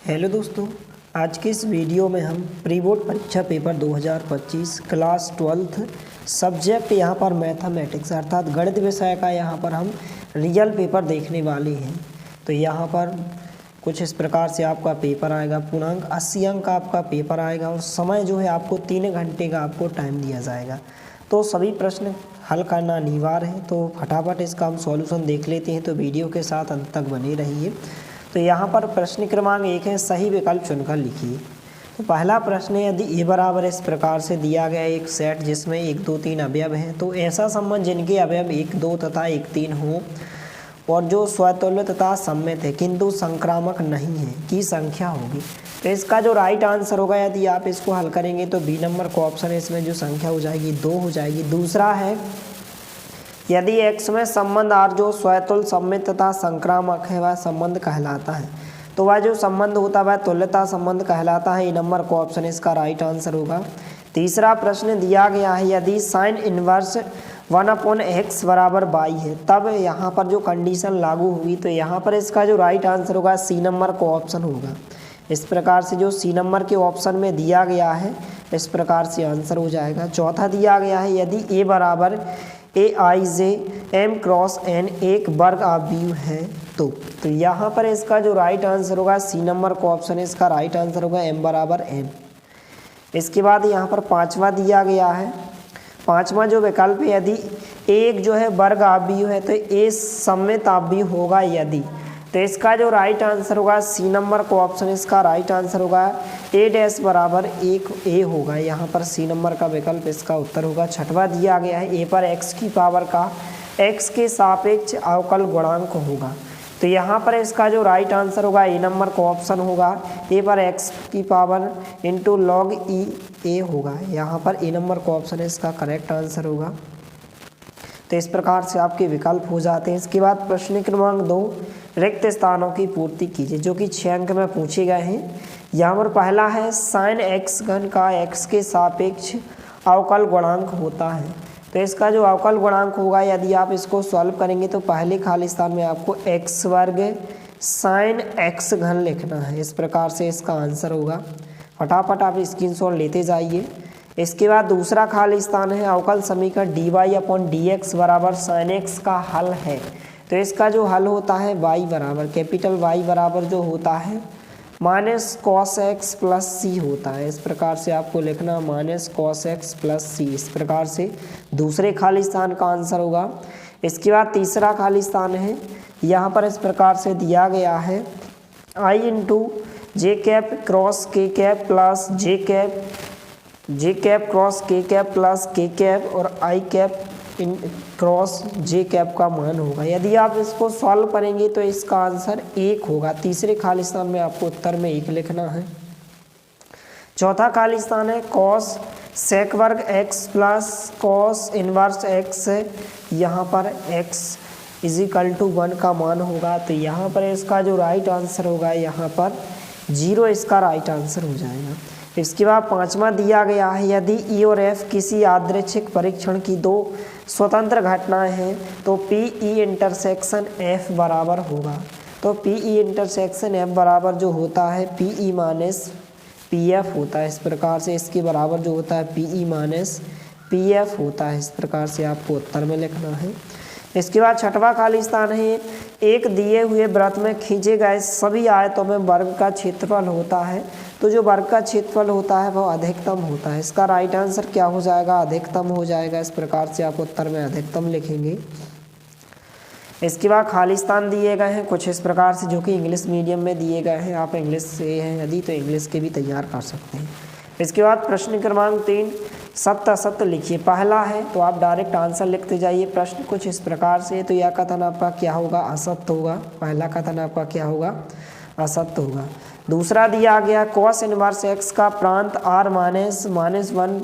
Hello दोस्तों, आज के इस वीडियो में हम प्री बोर्ड परीक्षा पेपर 2025 क्लास 12th सब्जेक्ट यहाँ पर मैथमेटिक्स अर्थात गणित विषय का यहाँ पर हम रियल पेपर देखने वाले हैं। तो यहाँ पर कुछ इस प्रकार से आपका पेपर आएगा। पूर्णांक 80 अंक का आपका पेपर आएगा और समय जो है आपको 3 घंटे का आपको टाइम दिया जाएगा। तो सभी प्रश्न हल करना अनिवार्य है। तो फटाफट इसका हम सॉल्यूशन देख लेते हैं, तो वीडियो के साथ अंत तक बने रहिए। तो यहाँ पर प्रश्न क्रमांक 1 है, सही विकल्प चुनकर लिखिए। तो पहला प्रश्न है, यदि ए बराबर इस प्रकार से दिया गया एक सेट जिसमें 1 2 3 अवयव हैं, तो ऐसा संबंध जिनके अवयव 1 2 तथा 1 3 हो और जो स्वतुल्य तथा सममित है किंतु संक्रामक नहीं है की संख्या होगी। तो इसका जो राइट आंसर होगा, यदि आप इसको हल करेंगे तो बी नंबर का ऑप्शन है, इसमें जो संख्या हो जाएगी 2 हो जाएगी। दूसरा है, यदि x में संबंध r जो स्वतुल्य सममित तथा संक्रामक है वह संबंध कहलाता है, तो वह जो संबंध होता है वह तुल्यता संबंध कहलाता है। ए नंबर का ऑप्शन इसका राइट आंसर होगा। तीसरा प्रश्न दिया गया है, यदि साइन इनवर्स 1/x बराबर y है, तब यहाँ पर जो कंडीशन लागू होगी, तो यहाँ पर इसका जो राइट आंसर होगा सी नंबर का ऑप्शन होगा। इस प्रकार से जो सी नंबर के ऑप्शन में दिया गया है इस प्रकार से आंसर हो जाएगा। चौथा दिया गया है, यदि ए बराबर AIJ M क्रॉस N एक वर्ग आव्यूह है, तो यहाँ पर इसका जो राइट आंसर होगा सी नंबर का ऑप्शन है, इसका राइट आंसर होगा M बराबर N। इसके बाद यहाँ पर पांचवा दिया गया है, पांचवा जो विकल्प है, यदि एक जो है वर्ग आव्यूह है तो ए सममित आव्यूह होगा यदि, तो इसका जो राइट आंसर होगा सी नंबर का ऑप्शन, इसका राइट आंसर होगा A' बराबर 1A होगा। यहाँ पर सी नंबर का विकल्प इसका उत्तर होगा। छठवा दिया गया है, ए पर x की पावर का x के सापेक्ष अवकल गुणांक होगा, तो यहाँ पर इसका जो राइट आंसर होगा ए नंबर का ऑप्शन होगा, ए पर x की power into log e a होगा। यहाँ पर ए नंबर का ऑप्शन है, इसका करेक्ट आंसर होगा। तो इस प्रकार से आपके विकल्प हो जाते हैं। इसके बाद प्रश्न क्रमांक 2, रिक्त स्थानों की पूर्ति कीजिए, जो कि 6 अंक में पूछे गए हैं। यहाँ पर पहला है, साइन x घन का x के सापेक्ष अवकल गुणांक होता है, तो इसका जो अवकल गुणांक होगा, यदि आप इसको सॉल्व करेंगे तो पहले खाली स्थान में आपको x वर्ग साइन x घन लिखना है। इस प्रकार से इसका आंसर होगा। फटाफट आप स्क्रीनशॉट लेते जाइए। इसके बाद दूसरा खाली स्थान है, अवकल समीकरण dy/dx बराबर साइन x का हल है, तो इसका जो हल होता है y बराबर कैपिटल Y बराबर जो होता है माइनस कॉस एक्स प्लस सी होता है। इस प्रकार से आपको लिखना माइनस कॉस एक्स प्लस सी। इस प्रकार से दूसरे खाली स्थान का आंसर होगा। इसके बाद तीसरा खाली स्थान है, यहाँ पर इस प्रकार से दिया गया है, आई इंटू जे कैप क्रॉस के कैप प्लस जे कैप क्रॉस के कैप प्लस के कैप और आई कैप इन क्रॉस जे कैप का मान होगा। यदि आप इसको सॉल्व करेंगे तो इसका आंसर 1 होगा। तीसरे खाली स्थान में आपको उत्तर में 1 लिखना है। चौथा खाली स्थान है, कॉस सेक वर्ग x plus cos inverse x है, यहाँ पर x = 1 का मान होगा, तो यहाँ पर इसका जो राइट आंसर होगा यहाँ पर 0 इसका राइट आंसर हो जाएगा। इसके बाद पांचवा दिया गया है, यदि E और F किसी यादृच्छिक परीक्षण की 2 स्वतंत्र घटनाएं हैं, तो PE इंटरसेक्शन F बराबर होगा। तो PE इंटरसेक्शन F बराबर जो होता है PE माइनस PF होता है। इस प्रकार से इसके बराबर जो होता है PE माइनस PF होता है। इस प्रकार से आपको उत्तर में लिखना है। इसके बाद छठवा खाली स्थान है, एक दिए हुए वृत्त में खींचे गए सभी आयतों में वर्ग का क्षेत्रफल होता है, तो जो वर्ग का क्षेत्रफल होता है वह अधिकतम होता है। इसका राइट आंसर क्या हो जाएगा, अधिकतम हो जाएगा। इस प्रकार से आप उत्तर में अधिकतम लिखेंगे। इसके बाद खाली स्थान दिए गए हैं कुछ इस प्रकार से, जो कि इंग्लिश मीडियम में दिए गए हैं। आप इंग्लिश से हैं यदि तो इंग्लिश के भी तैयार कर सकते हैं। इसके बाद प्रश्न क्रमांक 3, सत्य असत्य लिखिए। पहला है तो आप डायरेक्ट आंसर लिखते जाइए। प्रश्न कुछ इस प्रकार से, तो यह कथन आपका क्या होगा, असत्य होगा। पहला कथन आपका क्या होगा, असत्य होगा। दूसरा दिया गया, कॉस इनवर्स x का प्रांत r -1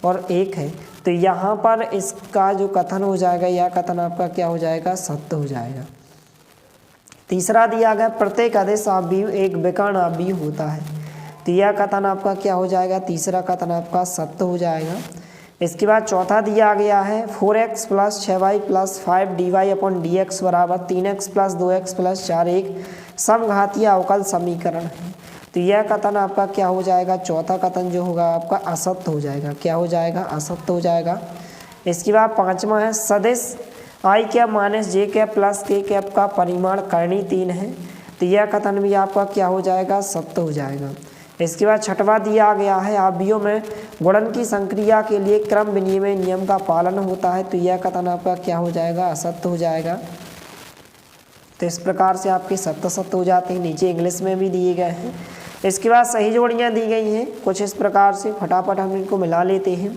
और 1 है, तो यहाँ पर इसका जो कथन हो जाएगा, यह कथन आपका क्या हो जाएगा, सत्य हो जाएगा। तीसरा दिया गया, प्रत्येक अदिश आव्यूह एक विकर्ण आव्यूह होता है, तो यह कथन आपका क्या हो जाएगा, तीसरा कथन आपका सत्य हो जाएगा। इसके बाद चौथा दिया गया है, 4x + 6y + 5 dy/dx बराबर 3x + 2x + 4 एक समघातीय अवकल समीकरण है, तो यह कथन आपका क्या हो जाएगा, चौथा कथन जो होगा आपका असत्य हो जाएगा। क्या हो जाएगा, असत्य हो जाएगा। इसके बाद पांचवा है सदिश आई कैप माइनस जे कैप प्लस के कैप का परिमाण कर्णी 3 है। तो यह कथन भी आपका क्या हो जाएगा, सत्य हो जाएगा। इसके बाद छठवां दिया गया है अवयवों में गुणन की संक्रिया के लिए क्रम विनिमय नियम का पालन होता है। तो यह कथन आपका क्या हो जाएगा, असत्य हो जाएगा। तो इस प्रकार से आपके सत्य सत्य हो जाते हैं। नीचे इंग्लिश में भी दिए गए हैं। इसके बाद सही जोड़ियाँ दी गई हैं कुछ इस प्रकार से, फटाफट हम इनको मिला लेते हैं।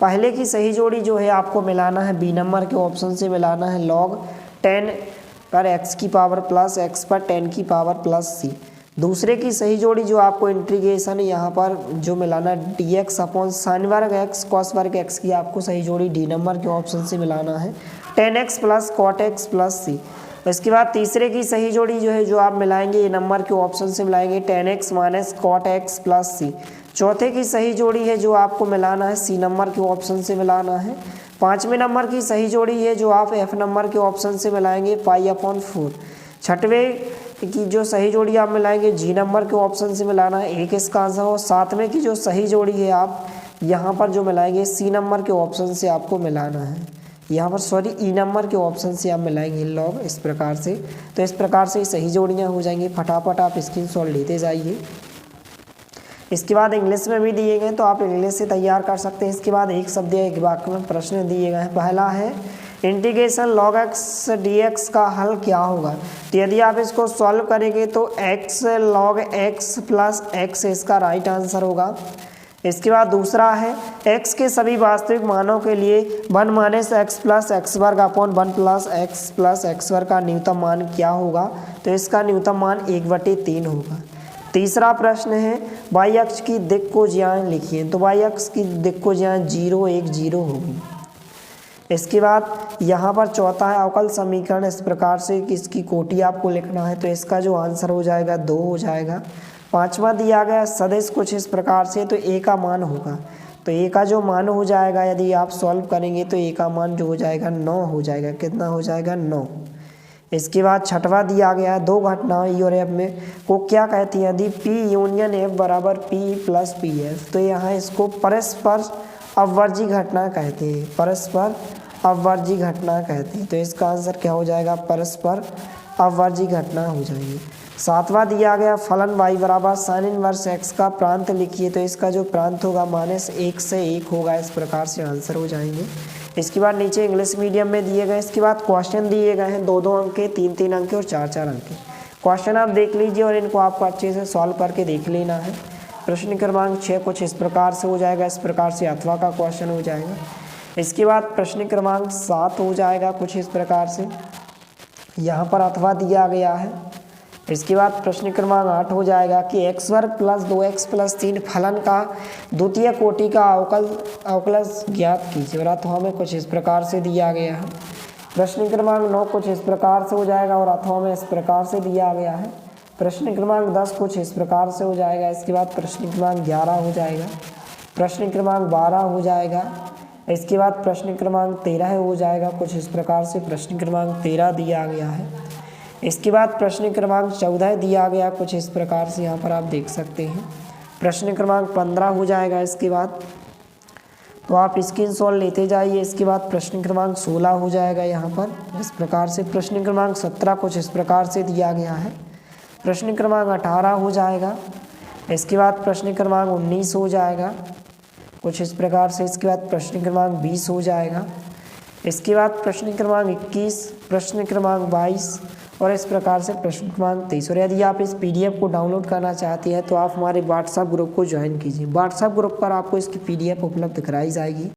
पहले की सही जोड़ी जो है आपको मिलाना है बी नंबर के ऑप्शन से मिलाना है log 10 पर x की पावर प्लस x पर 10 की पावर प्लस c। दूसरे की सही जोड़ी जो आपको इंटीग्रेशन यहाँ पर जो मिलाना dx अपॉन साइन वर्ग x कॉस वर्ग x की आपको सही जोड़ी डी नंबर के ऑप्शन से मिलाना है 10x plus cot x plus c। इसके बाद तीसरे की सही जोड़ी जो है जो आप मिलाएंगे ये नंबर के ऑप्शन से मिलाएंगे 10x minus cot x plus c। चौथे की सही जोड़ी है जो आपको मिलाना है सी नंबर के ऑप्शन से मिलाना है। पाँचवें नंबर की सही जोड़ी है जो आप एफ नंबर के ऑप्शन से मिलाएंगे पाई अपॉन 4। छठवें की जो सही जोड़ी आप मिलाएंगे जी नंबर के ऑप्शन से मिलाना है, एक इसका आंसर हो। सातवें की जो सही जोड़ी है आप यहाँ पर जो मिलाएंगे सी नंबर के ऑप्शन से आपको मिलाना है, यहाँ पर ई नंबर के ऑप्शन से आप मिलाएंगे लॉग, इस प्रकार से। तो इस प्रकार से सही जोड़ियाँ हो जाएंगी। फटाफट आप स्क्रीनशॉट लेते जाइए। इसके बाद इंग्लिश में भी दिए गए तो आप इंग्लिश से तैयार कर सकते हैं। इसके बाद एक शब्द या एक वाक्य में प्रश्न दिए गए हैं। पहला है इंटीग्रेशन log x dx का हल क्या होगा। तो यदि आप इसको सॉल्व करेंगे तो x log x plus x इसका राइट आंसर होगा। इसके बाद दूसरा है x के सभी वास्तविक मानों के लिए 1 माइनस एक्स प्लस एक्स वर्ग अपॉन 1 प्लस एक्स वर्ग का न्यूनतम मान क्या होगा। तो इसका न्यूनतम मान 1/3 होगा। तीसरा प्रश्न है y अक्ष की दिक् को ज्यान लिखिए। तो y अक्ष की दिक् को ज्यान 0 1 0 होगी। इसके बाद यहाँ पर चौथा है अवकल समीकरण इस प्रकार से कि इसकी कोटि आपको लिखना है। तो इसका जो आंसर हो जाएगा 2 हो जाएगा। पांचवा दिया गया सदिश कुछ इस प्रकार से, तो a का मान होगा। तो a का जो मान हो जाएगा यदि आप सॉल्व करेंगे तो a का मान जो हो जाएगा 9 हो जाएगा। कितना हो जाएगा, 9। इसके बाद छठवा दिया गया है दो घटनाएं और एफ में को क्या कहती हैं। यदि P यूनियन F बराबर P प्लस PF, तो यहाँ इसको परस्पर अपवर्जी घटना कहते हैं। परस्पर अपवर्जी घटना कहते हैं। तो इसका आंसर क्या हो जाएगा, परस्पर अपवर्जी घटना हो जाएगी। सातवां दिया गया फलन y बराबर साइन इनवर्स x का प्रांत लिखिए। तो इसका जो प्रांत होगा -1 से 1 होगा। इस प्रकार से आंसर हो जाएंगे। इसके बाद नीचे इंग्लिश मीडियम में दिए गए। इसके बाद क्वेश्चन दिए गए हैं 2-2 अंक के, 3-3 अंक के और 4-4 अंक के। क्वेश्चन आप देख लीजिए और इनको आपको अच्छे से सॉल्व करके देख लेना है। प्रश्न क्रमांक 6 कुछ इस प्रकार से हो जाएगा। इस प्रकार से अथवा का क्वेश्चन हो जाएगा। इसके बाद प्रश्न क्रमांक 7 हो जाएगा कुछ इस प्रकार से, यहाँ पर अथवा दिया गया है। इसके बाद प्रश्न क्रमांक 8 हो जाएगा कि x वर्ग प्लस 2x प्लस 3 फलन का द्वितीय कोटि का अवकलज ज्ञात कीजिए। और अथवा में कुछ इस प्रकार से दिया गया है। प्रश्न क्रमांक 9 कुछ इस प्रकार से हो जाएगा और अथवा में इस प्रकार से दिया गया है। प्रश्न क्रमांक 10 कुछ इस प्रकार से हो जाएगा। इसके बाद प्रश्न क्रमांक 11 हो जाएगा। प्रश्न क्रमांक 12 हो जाएगा। इसके बाद प्रश्न क्रमांक 13 हो जाएगा कुछ इस प्रकार से। प्रश्न क्रमांक 13 दिया गया है। इसके बाद प्रश्न क्रमांक 14 दिया गया कुछ इस प्रकार से, यहाँ पर आप देख सकते हैं। प्रश्न क्रमांक 15 हो जाएगा। इसके बाद तो आप स्क्रीनशॉट लेते जाइए। इसके बाद प्रश्न क्रमांक 16 हो जाएगा यहाँ पर इस प्रकार से। प्रश्न क्रमांक 17 कुछ इस प्रकार से दिया गया है। प्रश्न क्रमांक 18 हो जाएगा। इसके बाद प्रश्न क्रमांक 19 हो जाएगा कुछ इस प्रकार से। इसके बाद प्रश्न क्रमांक 20 हो जाएगा। इसके बाद प्रश्न क्रमांक 21, प्रश्न क्रमांक 22 और इस प्रकार से प्रश्न क्रमांक 23। और यदि आप इस PDF को डाउनलोड करना चाहते हैं तो आप हमारे व्हाट्सएप ग्रुप को ज्वाइन कीजिए। व्हाट्सएप ग्रुप पर आपको इसकी PDF उपलब्ध कराई जाएगी।